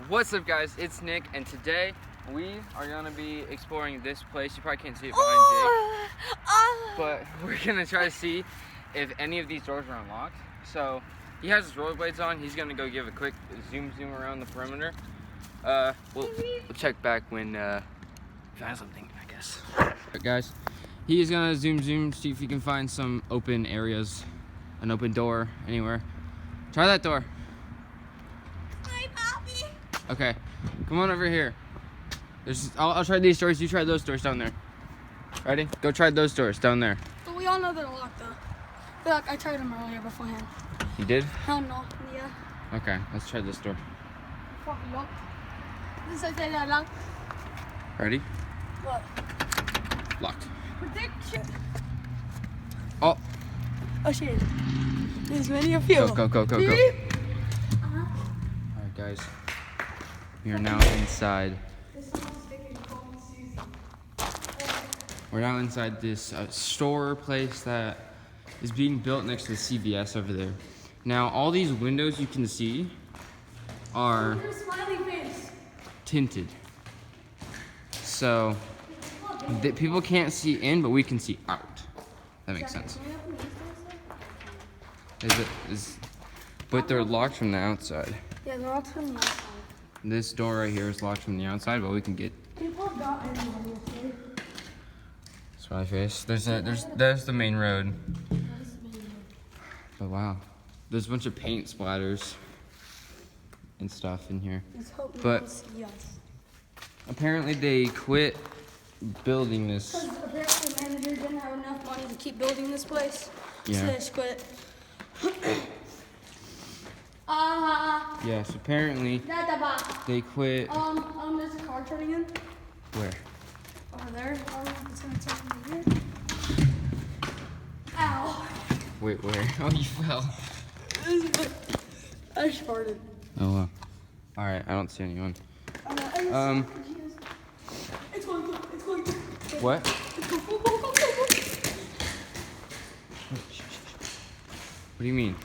What's up, guys? It's Nick, and today we are gonna be exploring this place. You probably can't see it behind Jake, but we're gonna try to see if any of these doors are unlocked. So he has his rollerblades on. He's gonna go give a quick zoom around the perimeter. We'll check back when we find something, I guess. But guys, he is gonna zoom, see if he can find some open areas, an open door anywhere. Try that door. Okay, come on over here. I'll try these doors. You try those doors down there. Ready? Go try those doors down there. But we all know they're locked though. Look, I tried them earlier beforehand. You did? Hell no. Yeah. Okay, let's try this door. Fucking locked. This is that locked. Ready? What? Locked. Prediction. Oh. Oh shit. There's many of you. Go. Alright, guys. We are now inside. We're now inside this store place that is being built next to the CVS over there. Now, all these windows you can see are tinted. So, people can't see in, but we can see out. That makes sense. But they're locked from the outside. Yeah, they're locked from the outside. This door right here is locked from the outside, but we can get. People have got anyone here. Smiley face. There's the main road. But wow, there's a bunch of paint splatters and stuff in here. Let's hope no But one see us. apparently they quit building this. Because apparently the manager didn't have enough money to keep building this place. Yeah. So they just quit. Yes, apparently they quit. There's a car turning in. Where? Over there. It's gonna turn in here. Ow. Wait, where? Oh, you fell. I just farted. Oh, wow. All right, I don't see anyone. It's going. What? What do you mean?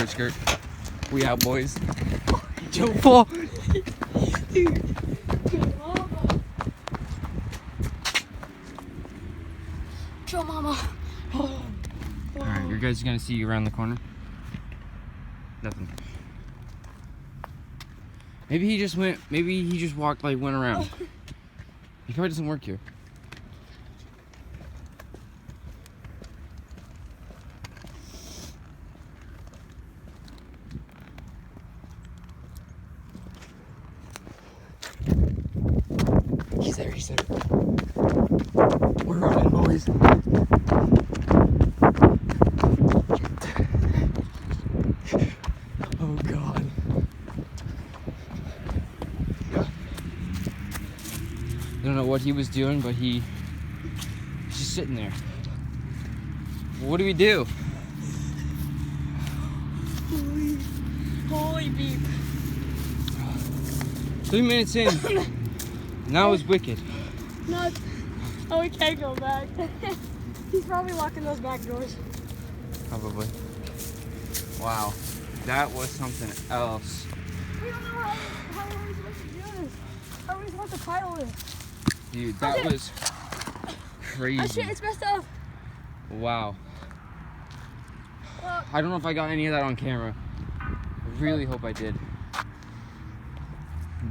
Skirt. We out, boys. Joe Paul. Joe Mama. Alright, you guys are gonna see you around the corner. Nothing. Maybe he just walked, like, went around. He probably doesn't work here. He's there. We're running, boys. Oh, God. I don't know what he was doing, but he's just sitting there. What do we do? Holy beep. 3 minutes in. Now it's wicked. No, oh, we can't go back. He's probably locking those back doors. Probably. Wow. That was something else. We don't know how are we supposed to do this? How are we supposed to title this? Dude, that was Oh crazy. shit, it's messed up. Wow. Well, I don't know if I got any of that on camera. I really hope I did.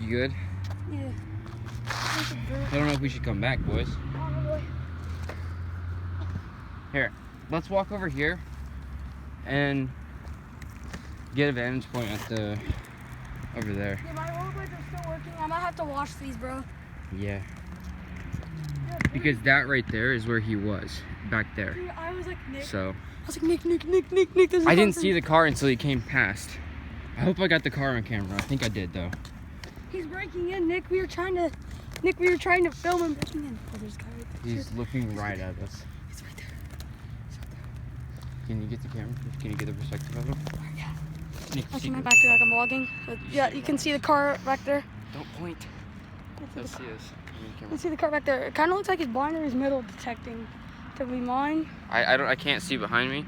You good? yeah. I don't know if we should come back, boys. Probably. Here, let's walk over here and get a vantage point at the over there. Yeah, my rollerblades are still working. I might have to wash these, bro. Yeah. Because that right there is where he was, back there. Dude, I was like, Nick. So I was like, Nick. There's a I didn't car see the car until he came past. I hope I got the car on camera. I think I did, though. He's breaking in, Nick. We were trying to film him breaking in. Oh, there's a guy right there. He's looking right at us. He's right there. Can you get the camera? Can you get the perspective of it? Yeah. Nick, I'll see my back there like I'm vlogging. But yeah, you can see the car back there. Don't point. They'll see us. You can see the car back there. It kind of looks like his blinder is metal detecting. Could be mine. I can't see behind me,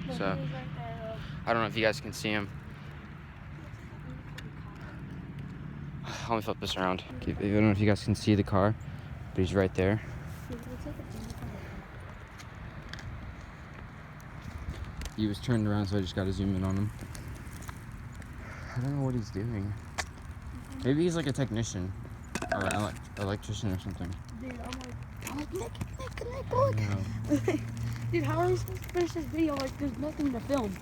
But so he is right there, I don't know if you guys can see him. Let me flip this around. I don't know if you guys can see the car, but he's right there. He was turned around, so I just got to zoom in on him. I don't know what he's doing. Maybe he's like a technician or an electrician or something. Dude, I'm like, Nick, look. Dude, how are we supposed to finish this video? Like, there's nothing to film.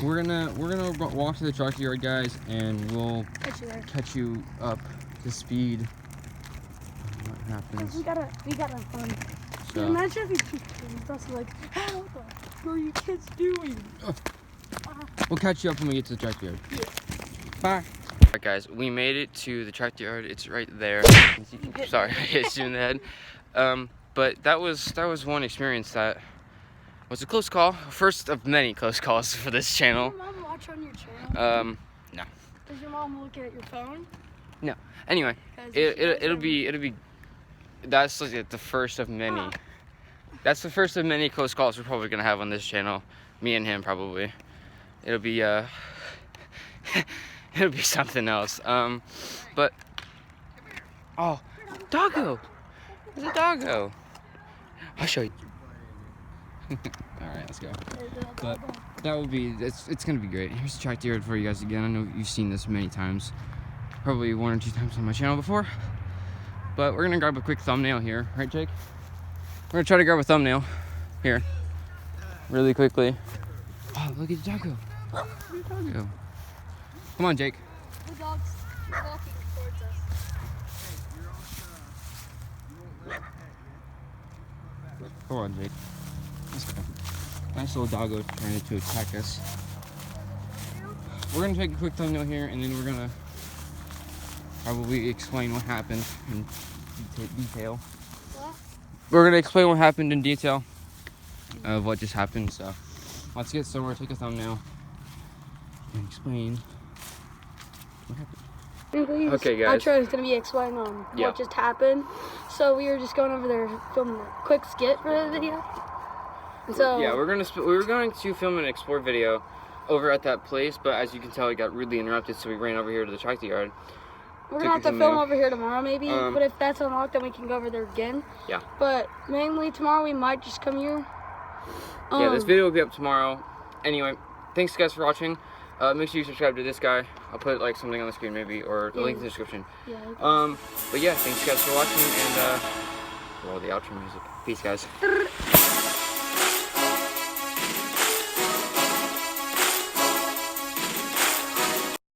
We're gonna walk to the tractor yard, guys, and we'll catch you up to speed. What happens? We gotta fun. So, Imagine if he's just like, oh, what the fuck are you kids doing? we'll catch you up when we get to the tractor yard. Yeah. Bye. Alright, guys, we made it to the tractor yard. It's right there. Sorry, I hit you in the head. But that was one experience that was a close call. First of many close calls for this channel. Does your mom watch on your channel? No. Does your mom look at your phone? No. Anyway, it'll be. That's like the first of many. That's the first of many close calls we're probably gonna have on this channel. Me and him probably. It'll be it'll be something else. But oh, doggo. There's a doggo. I'll show you. All right, let's go. But that will be. It's gonna be great. Here's the tractor yard for you guys again. I know you've seen this many times, probably 1 or 2 times on my channel before. But we're gonna grab a quick thumbnail here, right, Jake? We're gonna try to grab a thumbnail here, really quickly. Oh, look at the doggo. Doggo. Come on, Jake. The dog's walking towards us. Come on, Jake. Let's go. Nice little doggo trying to attack us. We're gonna take a quick thumbnail here, and then we're gonna probably explain what happened in detail. What? We're gonna explain what happened in detail of what just happened. So let's get somewhere, take a thumbnail, and explain what happened. Okay, guys. Outro is gonna be explaining what just happened. So we were just going over there filming a quick skit for the video. So yeah, we were going to film an explore video over at that place, but as you can tell, it got really interrupted, so we ran over here to the tractor yard. We're gonna have to film over here tomorrow, maybe. But if that's unlocked, then we can go over there again. Yeah. But mainly tomorrow, we might just come here. Yeah, this video will be up tomorrow. Anyway, thanks guys for watching. Make sure you subscribe to this guy. I'll put like something on the screen maybe, or the link in the description. Yeah. But yeah, thanks guys for watching, and roll the outro music. Peace, guys.